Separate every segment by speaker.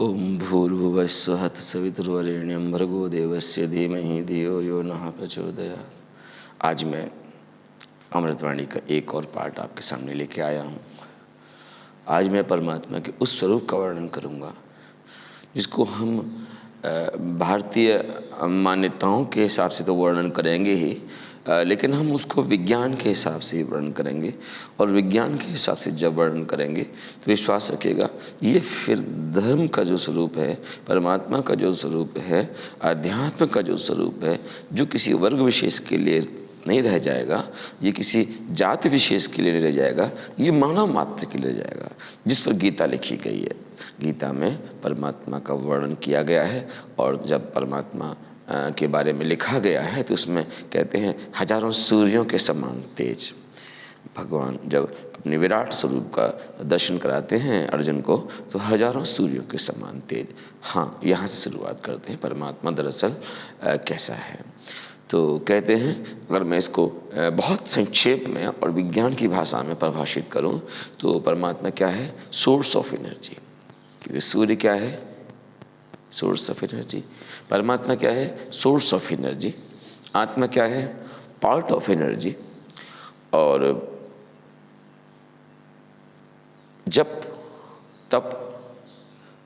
Speaker 1: ओम भूर्भुवः स्वः तत्सवितुर्वरेण्यं भर्गो देवस्य धीमहि धियो यो नः प्रचोदयात्। आज मैं अमृतवाणी का एक और पार्ट आपके सामने लेके आया हूँ। आज मैं परमात्मा के उस स्वरूप का वर्णन करूँगा जिसको हम भारतीय मान्यताओं के हिसाब से तो वर्णन करेंगे ही, लेकिन हम उसको विज्ञान के हिसाब से ही वर्णन करेंगे। और विज्ञान के हिसाब से जब वर्णन करेंगे तो विश्वास रखिएगा, ये फिर धर्म का जो स्वरूप है, परमात्मा का जो स्वरूप है, अध्यात्म का जो स्वरूप है, जो किसी वर्ग विशेष के लिए नहीं रह जाएगा, ये किसी जाति विशेष के लिए नहीं रह जाएगा, ये मानव मात्र के लिए जाएगा, जिस पर गीता लिखी गई है। गीता में परमात्मा का वर्णन किया गया है, और जब परमात्मा के बारे में लिखा गया है तो उसमें कहते हैं हजारों सूर्यों के समान तेज। भगवान जब अपने विराट स्वरूप का दर्शन कराते हैं अर्जुन को तो हजारों सूर्यों के समान तेज। हाँ, यहाँ से शुरुआत करते हैं परमात्मा दरअसल कैसा है। तो कहते हैं, अगर मैं इसको बहुत संक्षेप में और विज्ञान की भाषा में परिभाषित करूं तो परमात्मा क्या है? Source of energy. क्योंकि सूर्य क्या है? Source of energy. परमात्मा क्या है? Source of energy. आत्मा क्या है? Part of energy. और जप, तप,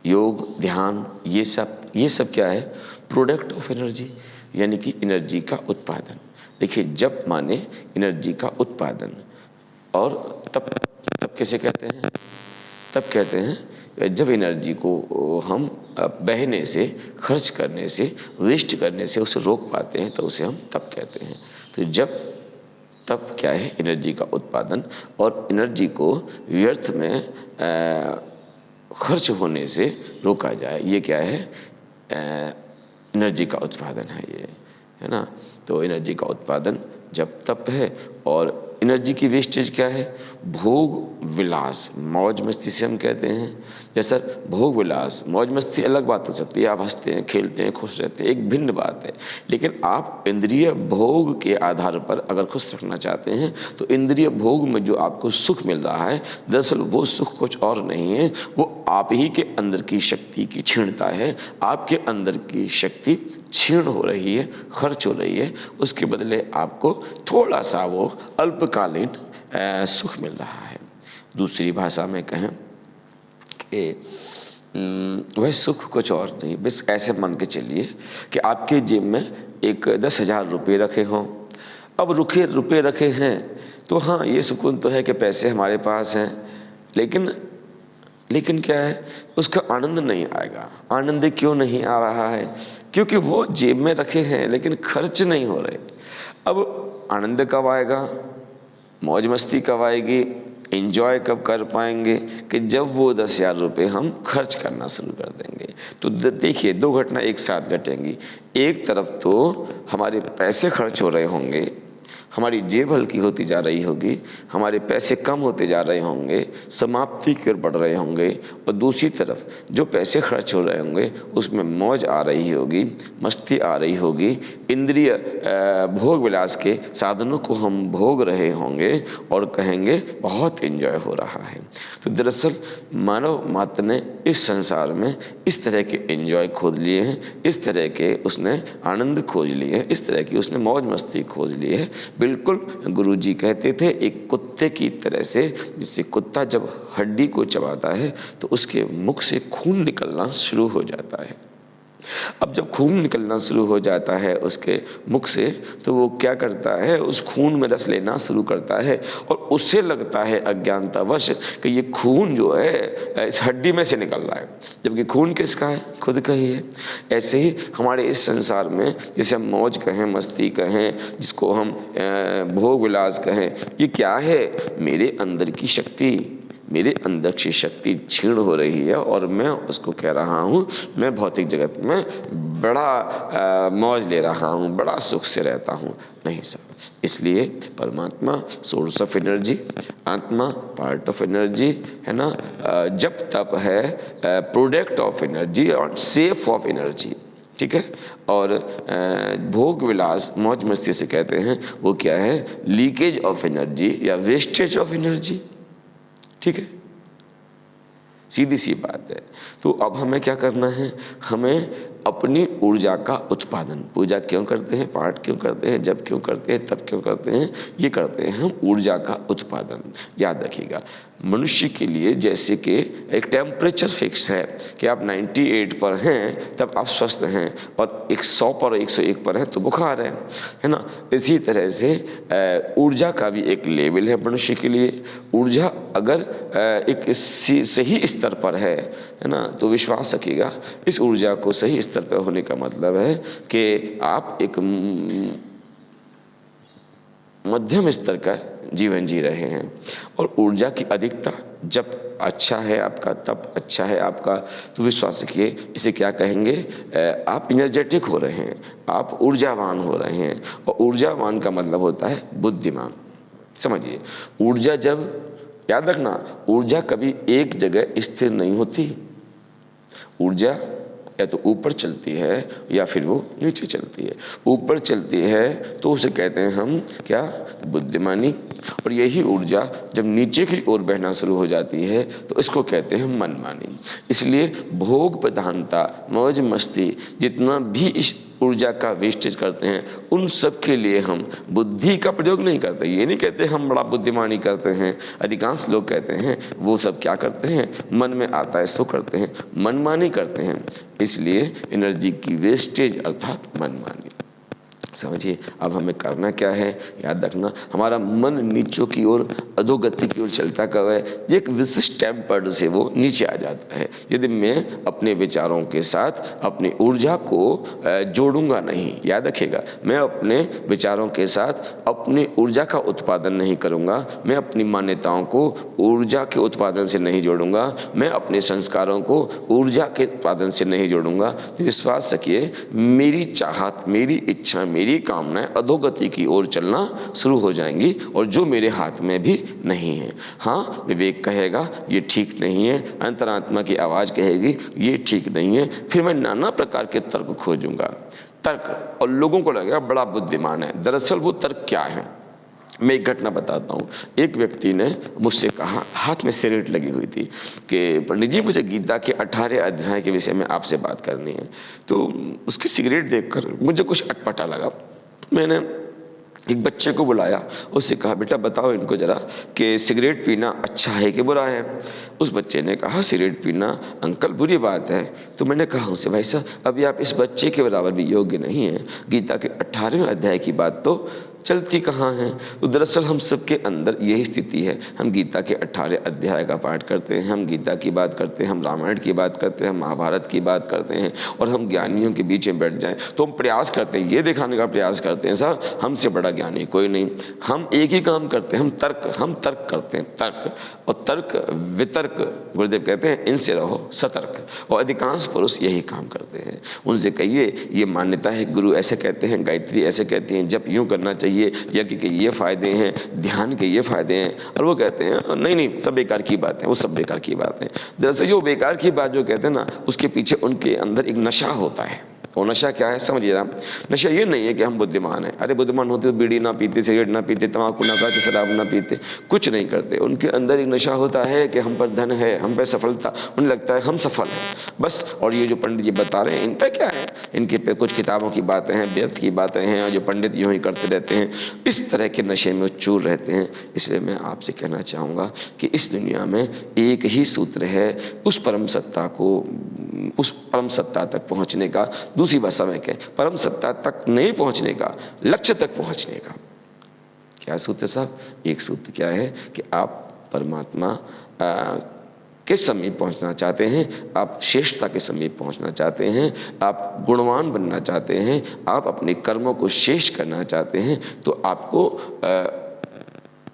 Speaker 1: योग, ध्यान, ये सब क्या है? प्रोडक्ट ऑफ एनर्जी, यानी कि एनर्जी का उत्पादन। देखिए, जप माने एनर्जी का उत्पादन, और तप कैसे कहते हैं? तब कहते हैं जब एनर्जी को हम बहने से, खर्च करने से, वेस्ट करने से उसे रोक पाते हैं तो उसे हम तप कहते हैं। तो जब तप क्या है? एनर्जी का उत्पादन, और एनर्जी को व्यर्थ में खर्च होने से रोका जाए, ये क्या है? एनर्जी का उत्पादन है, ये है ना। तो एनर्जी का उत्पादन जब तप है। और एनर्जी की वेस्टेज क्या है? भोग विलास, मौज मस्ती से हम कहते हैं। जैसा भोग विलास, मौज मस्ती अलग बात हो सकती है, आप हंसते हैं, खेलते हैं, खुश रहते हैं, एक भिन्न बात है। लेकिन आप इंद्रिय भोग के आधार पर अगर खुश रखना चाहते हैं तो इंद्रिय भोग में जो आपको सुख मिल रहा है, दरअसल वो सुख कुछ और नहीं है, वो आप ही के अंदर की शक्ति की क्षीणता है। आपके अंदर की शक्ति क्षीण हो रही है, खर्च हो रही है, उसके बदले आपको थोड़ा सा वो अल्पकालीन सुख मिल रहा है। दूसरी भाषा में कहें कि वह सुख कुछ और नहीं, बस ऐसे मान के चलिए कि आपके जेब में एक 10,000 रुपये रखे हों। अब रुपये रखे हैं तो हाँ, ये सुकून तो है कि पैसे हमारे पास हैं, लेकिन क्या है? उसका आनंद नहीं आएगा। आनंद क्यों नहीं आ रहा है? क्योंकि वो जेब में रखे हैं लेकिन खर्च नहीं हो रहे। अब आनंद कब आएगा? मौज मस्ती कब आएगी? एंजॉय कब कर पाएंगे? कि जब वो 10,000 रुपये हम खर्च करना शुरू कर देंगे। तो देखिए, दो घटना एक साथ घटेंगी। एक तरफ तो हमारे पैसे खर्च हो रहे होंगे, हमारी जेब हल्की होती जा रही होगी, हमारे पैसे कम होते जा रहे होंगे, समाप्ति की ओर बढ़ रहे होंगे। और दूसरी तरफ जो पैसे खर्च हो रहे होंगे उसमें मौज आ रही होगी, मस्ती आ रही होगी, इंद्रिय भोग विलास के साधनों को हम भोग रहे होंगे और कहेंगे बहुत एंजॉय हो रहा है। तो दरअसल मानव मात्र ने इस संसार में इस तरह के एंजॉय खोज लिए हैं, इस तरह के उसने आनंद खोज लिए हैं, इस तरह की उसने मौज मस्ती खोज ली है। बिल्कुल गुरुजी कहते थे, एक कुत्ते की तरह से, जिससे कुत्ता जब हड्डी को चबाता है तो उसके मुख से खून निकलना शुरू हो जाता है। अब जब खून निकलना शुरू हो जाता है उसके मुख से तो वो क्या करता है? उस खून में रस लेना शुरू करता है, और उससे लगता है अज्ञानतावश कि ये खून जो है इस हड्डी में से निकल रहा है, जबकि खून किसका है? खुद का ही है। ऐसे ही हमारे इस संसार में, जैसे हम मौज कहें, मस्ती कहें, जिसको हम भोग विलास कहें, ये क्या है? मेरे अंदर की शक्ति, मेरे अंदर की शक्ति क्षीण हो रही है, और मैं उसको कह रहा हूँ मैं भौतिक जगत में बड़ा मौज ले रहा हूँ, बड़ा सुख से रहता हूँ। नहीं साहब। इसलिए परमात्मा सोर्स ऑफ एनर्जी, आत्मा पार्ट ऑफ एनर्जी, है ना। जप तप है प्रोडक्ट ऑफ एनर्जी और सेफ ऑफ एनर्जी, ठीक है। और भोग विलास, मौज मस्ती से कहते हैं, वो क्या है? लीकेज ऑफ एनर्जी या वेस्टेज ऑफ एनर्जी, ठीक है। सीधी सी बात है। तो अब हमें क्या करना है, हमें अपनी ऊर्जा का उत्पादन, पूजा क्यों करते हैं, पाठ क्यों करते हैं, जब क्यों करते हैं, तब क्यों करते हैं, ये करते हैं हम ऊर्जा का उत्पादन। याद रखिएगा, मनुष्य के लिए जैसे कि एक टेम्परेचर फिक्स है कि आप 98 पर हैं तब आप स्वस्थ हैं, और 100 पर 101 पर हैं तो बुखार है ना। इसी तरह से ऊर्जा का भी एक लेवल है मनुष्य के लिए। ऊर्जा अगर एक सही स्तर पर है ना, तो विश्वास रखिएगा इस ऊर्जा को सही स्तर पर होने का मतलब है कि आप एक मध्यम स्तर का जीवन जी रहे हैं। और ऊर्जा की अधिकता जब अच्छा है आपका, तब अच्छा है आपका, तो विश्वास रखिए इसे क्या कहेंगे, आप एनर्जेटिक हो रहे हैं, आप ऊर्जावान हो रहे हैं। और ऊर्जावान का मतलब होता है बुद्धिमान। समझिए, ऊर्जा जब, याद रखना, ऊर्जा कभी एक जगह स्थिर नहीं होती। ऊर्जा या तो ऊपर चलती है या फिर वो नीचे चलती है। ऊपर चलती है तो उसे कहते हैं हम क्या, बुद्धिमानी। और यही ऊर्जा जब नीचे की ओर बहना शुरू हो जाती है तो इसको कहते हैं मनमानी। इसलिए भोग प्रधानता, मौज मस्ती, जितना भी इस ऊर्जा का वेस्टेज करते हैं, उन सब के लिए हम बुद्धि का प्रयोग नहीं करते। ये नहीं कहते हम बड़ा बुद्धिमानी करते हैं। अधिकांश लोग कहते हैं वो सब क्या करते हैं, मन में आता है सो करते हैं, मनमानी करते हैं। इसलिए एनर्जी की वेस्टेज अर्थात मनमानी। समझिए, अब हमें करना क्या है, याद रखना, हमारा मन नीचों की ओर, अधोगति की ओर चलता कब है, एक विशिष्ट टेम्पर्ड से वो नीचे आ जाता है। यदि मैं अपने विचारों के साथ अपनी ऊर्जा को जोड़ूंगा नहीं, याद रखिएगा, मैं अपने विचारों के साथ अपनी ऊर्जा का उत्पादन नहीं करूंगा, मैं अपनी मान्यताओं को ऊर्जा के उत्पादन से नहीं जोड़ूंगा, मैं अपने संस्कारों को ऊर्जा के उत्पादन से नहीं जोड़ूंगा, तो विश्वास रखिए मेरी चाहत, मेरी इच्छा, मेरी कामनाएं अधोगति की ओर चलना शुरू हो जाएंगी, और जो मेरे हाथ में भी नहीं है। हाँ, विवेक कहेगा ये ठीक नहीं है, अंतरात्मा की आवाज़ कहेगी ये ठीक नहीं है, फिर मैं नाना प्रकार के तर्क खोजूंगा। तर्क, और लोगों को लगेगा बड़ा बुद्धिमान है। दरअसल वो तर्क क्या है, मैं एक घटना बताता हूँ। एक व्यक्ति ने मुझसे कहा, हाथ में सिगरेट लगी हुई थी, कि पंडित जी मुझे गीता के 18 अध्याय के विषय में आपसे बात करनी है। तो उसकी सिगरेट देखकर मुझे कुछ अटपटा लगा। मैंने एक बच्चे को बुलाया, उससे कहा बेटा बताओ इनको जरा कि सिगरेट पीना अच्छा है कि बुरा है। उस बच्चे ने कहा सिगरेट पीना अंकल बुरी बात है। तो मैंने कहा उसे भाई साहब अभी आप इस बच्चे के बराबर भी योग्य नहीं हैं, गीता के 18वें अध्याय की बात तो चलती कहाँ है। तो दरअसल हम सबके अंदर यही स्थिति है, हम गीता के 18 अध्याय का पाठ करते हैं, हम गीता की बात करते हैं, हम रामायण की बात करते हैं, हम महाभारत की बात करते हैं, और हम ज्ञानियों के बीच में बैठ जाएं तो हम प्रयास करते हैं, ये दिखाने का प्रयास करते हैं सर हमसे बड़ा ज्ञानी कोई नहीं। हम एक ही काम करते हैं, हम तर्क करते हैं, तर्क और तर्क वितर्क, गुरुदेव कहते हैं इनसे रहो सतर्क। और अधिकांश पुरुष यही काम करते हैं। उनसे कहिए ये मान्यता है, गुरु ऐसे कहते हैं, गायत्री ऐसे कहती हैं, जब यूँ करना चाहिए, यज्ञ के ये फायदे हैं, ध्यान के ये फायदे हैं, और वो कहते हैं नहीं नहीं सब बेकार की बात है, वो सब बेकार की बात है। दरअसल जो बेकार की बात जो कहते हैं ना, उसके पीछे उनके अंदर एक नशा होता है। और नशा क्या है समझिए ना, नशा ये नहीं है कि हम बुद्धिमान हैं। अरे बुद्धिमान होते तो बीड़ी ना पीते, सिगरेट ना पीते, तम्बाकू ना खाते, शराब ना पीते, कुछ नहीं करते। उनके अंदर एक नशा होता है कि हम पर धन है, हम पर सफलता, उन्हें लगता है हम सफल हैं बस। और ये जो पंडित जी बता रहे हैं इन पर क्या है, इनके पे कुछ किताबों की बातें हैं, व्यर्थ की बातें हैं, और जो पंडित यूँ ही करते रहते हैं, इस तरह के नशे में चूर रहते हैं। इसलिए मैं आपसे कहना चाहूँगा कि इस दुनिया में एक ही सूत्र है उस परम सत्ता को, उस परम सत्ता तक पहुँचने का, दूसरी भाषा में कहें परम सत्ता तक नहीं पहुंचने का, लक्ष्य तक पहुंचने का। क्या सूत्र साहब, एक सूत्र क्या है कि आप परमात्मा के समीप पहुंचना चाहते हैं, आप श्रेष्ठता के समीप पहुंचना चाहते हैं, आप गुणवान बनना चाहते हैं, आप अपने कर्मों को श्रेष्ठ करना चाहते हैं, तो आपको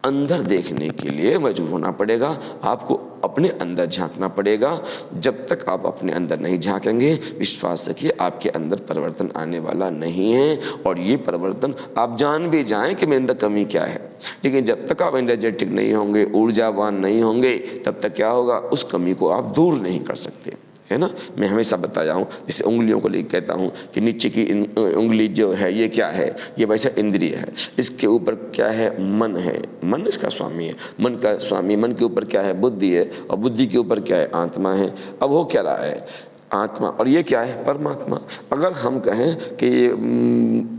Speaker 1: अंदर देखने के लिए मजबूर होना पड़ेगा, आपको अपने अंदर झांकना पड़ेगा। जब तक आप अपने अंदर नहीं झांकेंगे, विश्वास रखिए आपके अंदर परिवर्तन आने वाला नहीं है। और ये परिवर्तन आप जान भी जाएं कि मेरे अंदर कमी क्या है, लेकिन जब तक आप एनर्जेटिक नहीं होंगे, ऊर्जावान नहीं होंगे, तब तक क्या होगा, उस कमी को आप दूर नहीं कर सकते। है ना। मैं हमेशा बताया हूँ, जैसे उंगलियों को लेकर कहता हूँ कि नीचे की उंगली जो है ये क्या है, ये वैसा इंद्रिय है। इसके ऊपर क्या है, मन है, मन इसका स्वामी है। मन का स्वामी, मन के ऊपर क्या है, बुद्धि है, और बुद्धि के ऊपर क्या है, आत्मा है। अब हो क्या रहा है, आत्मा, और ये क्या है, परमात्मा। अगर हम कहें कि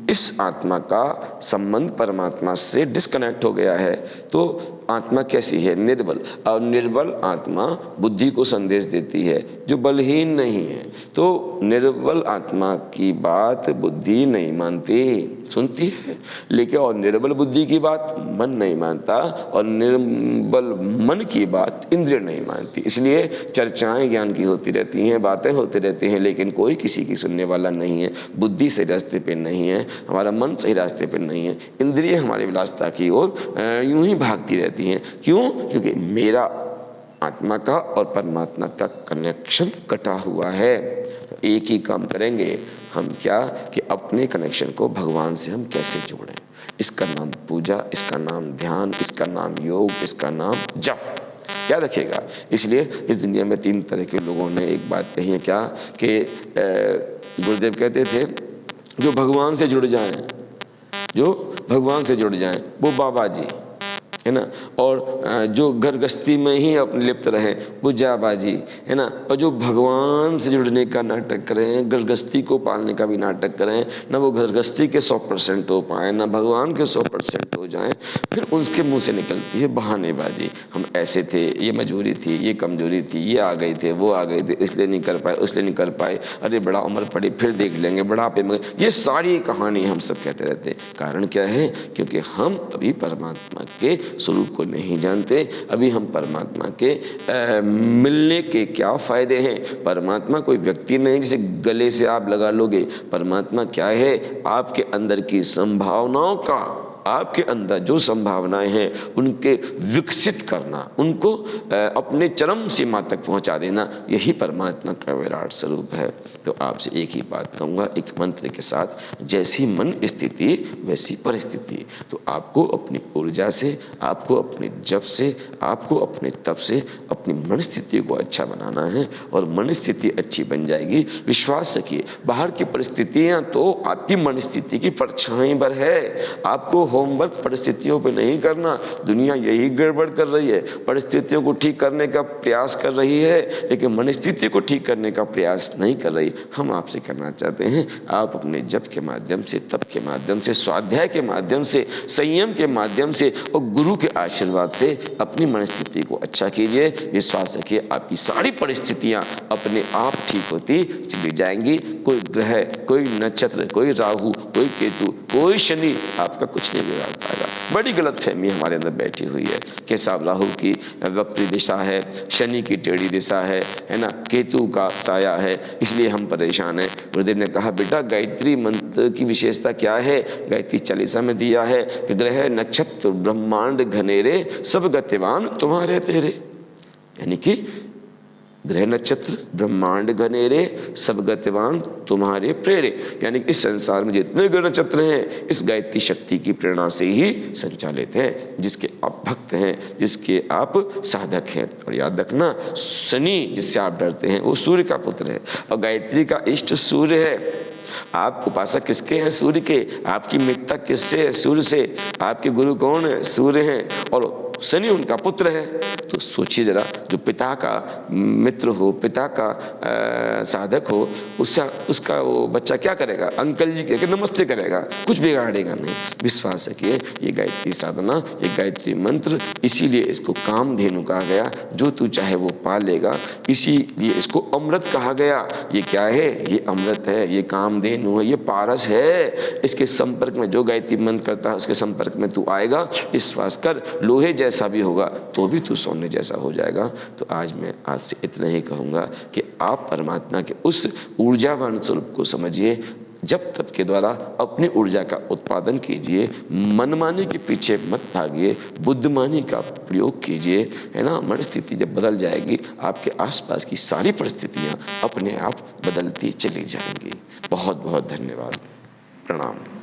Speaker 1: इस आत्मा का संबंध परमात्मा से डिस्कनेक्ट हो गया है तो आत्मा कैसी है, निर्बल। और निर्बल आत्मा बुद्धि को संदेश देती है जो बलहीन नहीं है। तो निर्बल आत्मा की बात बुद्धि नहीं मानती, सुनती है लेकिन, और निर्बल बुद्धि की बात मन नहीं मानता, और निर्बल मन की बात इंद्रिय नहीं मानती। इसलिए चर्चाएं ज्ञान की होती रहती हैं, बातें होती रहती हैं, लेकिन कोई किसी की सुनने वाला नहीं है। बुद्धि सही रास्ते पे नहीं है, हमारा मन सही रास्ते पे नहीं है, इंद्रिय हमारी विलासिता की ओर यूं ही भागती रहती हैं। क्यों? क्योंकि मेरा आत्मा का और परमात्मा का कनेक्शन कटा हुआ है। तो एक ही काम करेंगे हम, क्या कि अपने कनेक्शन को भगवान से हम कैसे जोड़ें। इसका नाम पूजा, इसका नाम ध्यान, इसका नाम योग, इसका नाम जप। याद रखिएगा। इसलिए इस दुनिया में 3 तरह के लोगों ने एक बात कही है, क्या कि गुरुदेव कहते थे जो भगवान से जुड़ जाएं, जो भगवान से जुड़ जाएं वो बाबा जी, है ना। और जो घर गृहस्थी में ही अपने लिप्त रहे वो जाबाजी, है ना। और जो भगवान से जुड़ने का नाटक करें, घर गृहस्थी को पालने का भी नाटक करें, ना वो घर गृहस्थी के 100% हो पाए, ना भगवान के 100% हो जाएं, फिर उसके मुंह से निकलती है बहानेबाजी। हम ऐसे थे, ये मजबूरी थी, ये कमजोरी थी, ये आ गए थे, वो आ गए थे, इसलिए नहीं कर पाए, उसलिए नहीं कर पाए, अरे बड़ा उम्र पड़ी, फिर देख लेंगे, बुढ़ापे में। ये सारी कहानी हम सब कहते रहते हैं। कारण क्या है? क्योंकि हम अभी परमात्मा के स्वरूप को नहीं जानते। अभी हम परमात्मा के मिलने के क्या फायदे हैं। परमात्मा कोई व्यक्ति नहीं जिसे गले से आप लगा लोगे। परमात्मा क्या है? आपके अंदर की संभावनाओं का, आपके अंदर जो संभावनाएं हैं उनके विकसित करना, उनको अपने चरम सीमा तक पहुंचा देना, यही परमात्मा का विराट स्वरूप है। तो आपसे एक ही बात कहूँगा, एक मंत्र के साथ, जैसी मन स्थिति वैसी परिस्थिति। तो आपको अपनी ऊर्जा से, आपको अपने जप से, आपको अपने तप से अपनी मन स्थिति को अच्छा बनाना है, और मन स्थिति अच्छी बन जाएगी। विश्वास रखिए, बाहर की परिस्थितियाँ तो आपकी मन स्थिति की परछाई भर है। आपको होमवर्क परिस्थितियों पे नहीं करना। दुनिया यही गड़बड़ कर रही है, परिस्थितियों को ठीक करने का प्रयास कर रही है, लेकिन मनस्थिति को ठीक करने का प्रयास नहीं कर रही। हम आपसे करना चाहते हैं, आप अपने जप के माध्यम से, तप के माध्यम से, स्वाध्याय के माध्यम से, संयम के माध्यम से और गुरु के आशीर्वाद से अपनी मनस्थिति को अच्छा कीजिए। विश्वास रखिए, आपकी सारी परिस्थितियां अपने आप ठीक होती चली जाएंगी। कोई ग्रह, कोई नक्षत्र, कोई राहु, कोई केतु, कोई शनि आपका कुछ नहीं बिगाड़ पाएगा। बड़ी गलतफहमी हमारे अंदर बैठी हुई है कि साहब राहु की वक्री दिशा है, शनि की टेढ़ी दिशा है ना, केतु का साया है, इसलिए हम परेशान हैं। गुरुदेव ने कहा, बेटा गायत्री मंत्र की विशेषता क्या है? गायत्री चालीसा में दिया है कि ग्रह नक्षत्र ब्रह्मांड घनेरे सब गतिवान तुम्हारे तेरे, यानी कि ग्रह नक्षत्र ब्रह्मांड घनेरे सब गतिवान तुम्हारे प्रेरे, यानी कि इस संसार में जितने ग्रह नक्षत्र हैं इस गायत्री शक्ति की प्रेरणा से ही संचालित हैं, जिसके आप भक्त हैं, जिसके आप साधक हैं। और याद रखना, शनि जिससे आप डरते हैं वो सूर्य का पुत्र है, और गायत्री का इष्ट सूर्य है। आप उपासक किसके हैं? सूर्य के। आपकी मित्रता किससे है? सूर्य से। आपके गुरु कौन है? सूर्य हैं, और शनि उनका पुत्र है। तो सोचिए जरा, जो पिता का मित्र हो, पिता का साधक हो, उसका वो बच्चा क्या करेगा? अंकल जी कहकर नमस्ते करेगा, कुछ बिगाड़ेगा नहीं। विश्वास रखिए, ये गायत्री साधना, ये गायत्री मंत्र, इसीलिए इसको कामधेनु कहा गया, जो तू चाहे वो पा लेगा। इसीलिए इसको अमृत कहा गया। ये क्या है? ये अमृत है, ये कामधेनु है, ये पारस है। इसके संपर्क में जो गायत्री मंत्र करता है उसके संपर्क में तू आएगा, विश्वास कर, लोहे जैसा भी होगा तो भी तू सोने जैसा हो जाएगा। तो आज मैं आपसे इतना ही कहूँगा कि आप परमात्मा के उस ऊर्जावान स्वरूप को समझिए, जब तप के द्वारा अपनी ऊर्जा का उत्पादन कीजिए, मनमानी के पीछे मत भागिए, बुद्धिमानी का प्रयोग कीजिए, है ना। मन स्थिति जब बदल जाएगी, आपके आसपास की सारी परिस्थितियाँ अपने आप बदलती चली जाएंगी। बहुत बहुत धन्यवाद, प्रणाम।